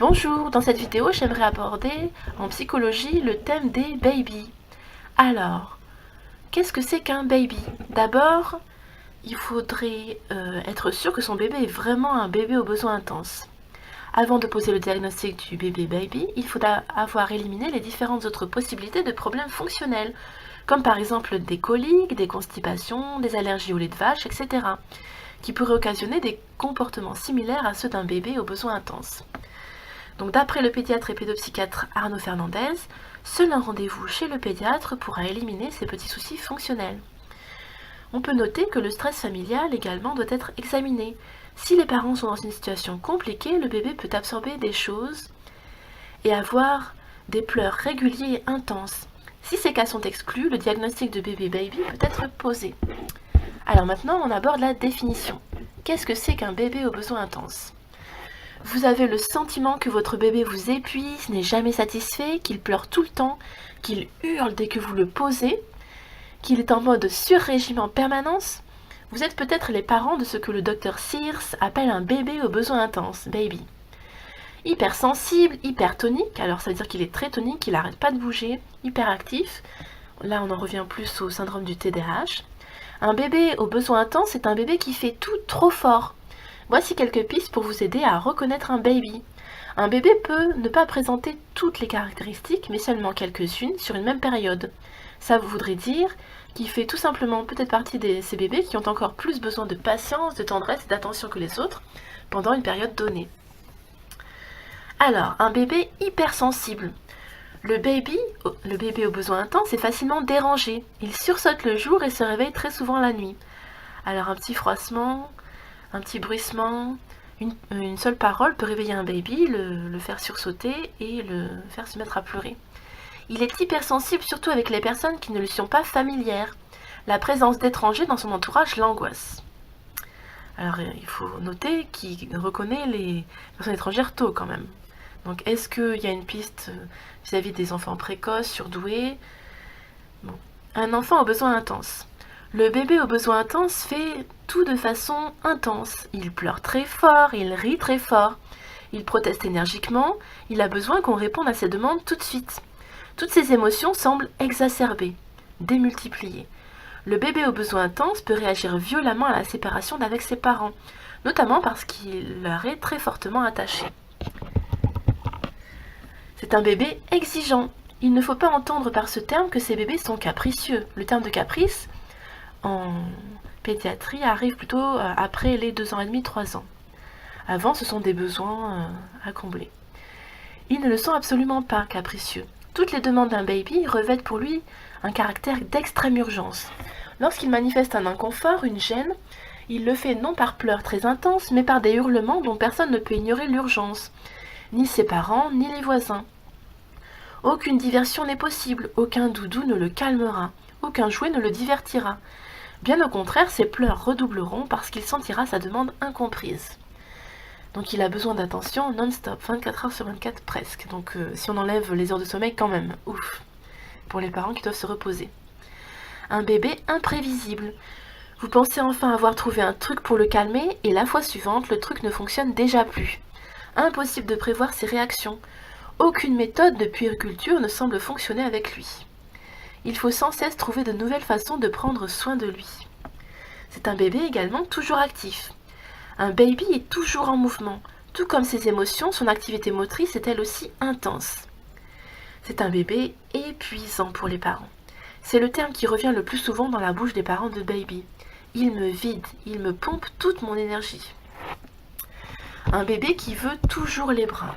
Bonjour, dans cette vidéo, j'aimerais aborder en psychologie le thème des babies. Alors, qu'est-ce que c'est qu'un baby? D'abord, il faudrait être sûr que son bébé est vraiment un bébé aux besoins intenses. Avant de poser le diagnostic du bébé baby, il faut avoir éliminé les différentes autres possibilités de problèmes fonctionnels, comme par exemple des coliques, des constipations, des allergies au lait de vache, etc., qui pourraient occasionner des comportements similaires à ceux d'un bébé aux besoins intenses. Donc d'après le pédiatre et pédopsychiatre Arnaud Fernandez, seul un rendez-vous chez le pédiatre pourra éliminer ces petits soucis fonctionnels. On peut noter que le stress familial également doit être examiné. Si les parents sont dans une situation compliquée, le bébé peut absorber des choses et avoir des pleurs réguliers et intenses. Si ces cas sont exclus, le diagnostic de bébé baby peut être posé. Alors maintenant, on aborde la définition. Qu'est-ce que c'est qu'un bébé aux besoins intenses ? Vous avez le sentiment que votre bébé vous épuise, n'est jamais satisfait, qu'il pleure tout le temps, qu'il hurle dès que vous le posez, qu'il est en mode sur-régime en permanence. Vous êtes peut-être les parents de ce que le docteur Sears appelle un bébé aux besoins intenses, baby. Hypersensible, hypertonique, alors ça veut dire qu'il est très tonique, qu'il n'arrête pas de bouger, hyperactif. Là on en revient plus au syndrome du TDAH. Un bébé aux besoins intenses est un bébé qui fait tout trop fort. Voici quelques pistes pour vous aider à reconnaître un baby. Un bébé peut ne pas présenter toutes les caractéristiques, mais seulement quelques-unes sur une même période. Ça voudrait dire qu'il fait tout simplement peut-être partie de ces bébés qui ont encore plus besoin de patience, de tendresse et d'attention que les autres pendant une période donnée. Alors, un bébé hypersensible. Le bébé aux besoins intenses est facilement dérangé. Il sursaute le jour et se réveille très souvent la nuit. Alors un petit froissement, un petit bruissement, une seule parole peut réveiller un baby, le faire sursauter et le faire se mettre à pleurer. Il est hypersensible surtout avec les personnes qui ne lui sont pas familières. La présence d'étrangers dans son entourage l'angoisse. Alors il faut noter qu'il reconnaît les personnes étrangères tôt quand même. Donc est-ce qu'il y a une piste vis-à-vis des enfants précoces, surdoués? Bon. Un enfant aux besoins intenses. Le bébé aux besoins intenses fait tout de façon intense. Il pleure très fort, il rit très fort, il proteste énergiquement, il a besoin qu'on réponde à ses demandes tout de suite. Toutes ces émotions semblent exacerbées, démultipliées. Le bébé aux besoins intenses peut réagir violemment à la séparation d'avec ses parents, notamment parce qu'il leur est très fortement attaché. C'est un bébé exigeant. Il ne faut pas entendre par ce terme que ces bébés sont capricieux. Le terme de caprice, en pédiatrie, arrive plutôt après les 2 ans et demi, 3 ans. Avant, ce sont des besoins à combler. Ils ne le sont absolument pas capricieux. Toutes les demandes d'un baby revêtent pour lui un caractère d'extrême urgence. Lorsqu'il manifeste un inconfort, une gêne, il le fait non par pleurs très intenses, mais par des hurlements dont personne ne peut ignorer l'urgence, ni ses parents, ni les voisins. Aucune diversion n'est possible, aucun doudou ne le calmera, aucun jouet ne le divertira. Bien au contraire, ses pleurs redoubleront parce qu'il sentira sa demande incomprise. Donc il a besoin d'attention non-stop, 24 heures sur 24 presque. Donc si on enlève les heures de sommeil quand même, ouf, pour les parents qui doivent se reposer. Un bébé imprévisible. Vous pensez enfin avoir trouvé un truc pour le calmer et la fois suivante, le truc ne fonctionne déjà plus. Impossible de prévoir ses réactions. Aucune méthode de puériculture ne semble fonctionner avec lui. Il faut sans cesse trouver de nouvelles façons de prendre soin de lui. C'est un bébé également toujours actif. Un baby est toujours en mouvement. Tout comme ses émotions, son activité motrice est elle aussi intense. C'est un bébé épuisant pour les parents. C'est le terme qui revient le plus souvent dans la bouche des parents de baby. Il me vide, il me pompe toute mon énergie. Un bébé qui veut toujours les bras.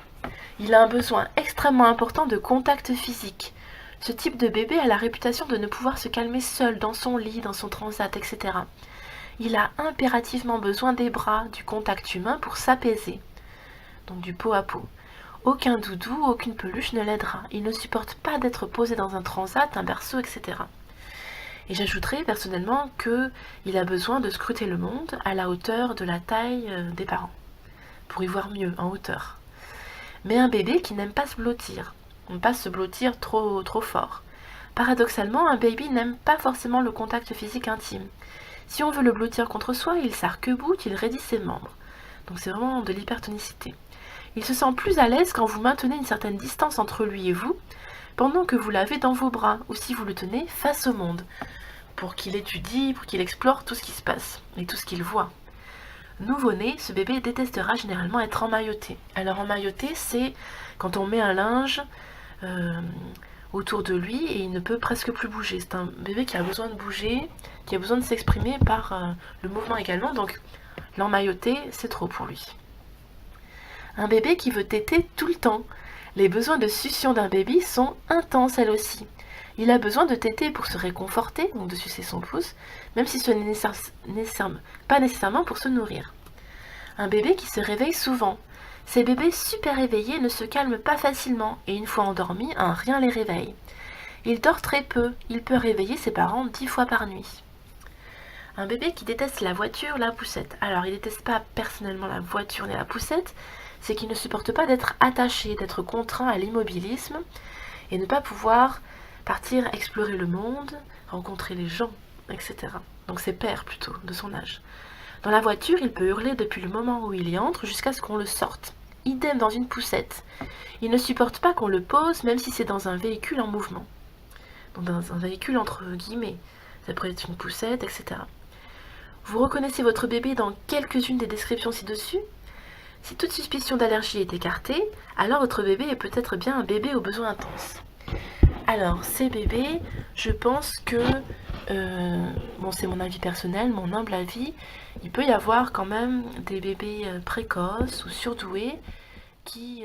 Il a un besoin extrêmement important de contact physique. Ce type de bébé a la réputation de ne pouvoir se calmer seul dans son lit, dans son transat, etc. Il a impérativement besoin des bras, du contact humain pour s'apaiser. Donc du pot à pot. Aucun doudou, aucune peluche ne l'aidera. Il ne supporte pas d'être posé dans un transat, un berceau, etc. Et j'ajouterais personnellement qu'il a besoin de scruter le monde à la hauteur de la taille des parents, pour y voir mieux, en hauteur. Mais un bébé qui n'aime pas se blottir. On ne pas se blottir trop fort. Paradoxalement, un baby n'aime pas forcément le contact physique intime. Si on veut le blottir contre soi, il s'arc-boute, il raidit ses membres. Donc c'est vraiment de l'hypertonicité. Il se sent plus à l'aise quand vous maintenez une certaine distance entre lui et vous, pendant que vous l'avez dans vos bras, ou si vous le tenez face au monde, pour qu'il étudie, pour qu'il explore tout ce qui se passe, et tout ce qu'il voit. Nouveau-né, ce bébé détestera généralement être emmailloté. Alors emmailloté, c'est quand on met un linge autour de lui et il ne peut presque plus bouger. C'est un bébé qui a besoin de bouger, qui a besoin de s'exprimer par le mouvement également, donc l'emmailloter, c'est trop pour lui. Un bébé qui veut téter tout le temps. Les besoins de succion d'un bébé sont intenses elles aussi. Il a besoin de téter pour se réconforter, donc de sucer son pouce, même si ce n'est pas nécessairement pour se nourrir. Un bébé qui se réveille souvent. Ces bébés super éveillés ne se calment pas facilement et une fois endormis, un rien les réveille. Il dort très peu, il peut réveiller ses parents 10 fois par nuit. Un bébé qui déteste la voiture, la poussette. Alors, il ne déteste pas personnellement la voiture ni la poussette, c'est qu'il ne supporte pas d'être attaché, d'être contraint à l'immobilisme et ne pas pouvoir partir explorer le monde, rencontrer les gens, etc. Donc ses pairs plutôt, de son âge. Dans la voiture, il peut hurler depuis le moment où il y entre jusqu'à ce qu'on le sorte. Idem dans une poussette. Il ne supporte pas qu'on le pose, même si c'est dans un véhicule en mouvement. Donc dans un véhicule entre guillemets. Ça pourrait être une poussette, etc. Vous reconnaissez votre bébé dans quelques-unes des descriptions ci-dessus? Si toute suspicion d'allergie est écartée, alors votre bébé est peut-être bien un bébé aux besoins intenses. Alors, ces bébés, je pense que, bon, c'est mon avis personnel, mon humble avis, il peut y avoir quand même des bébés précoces ou surdoués qui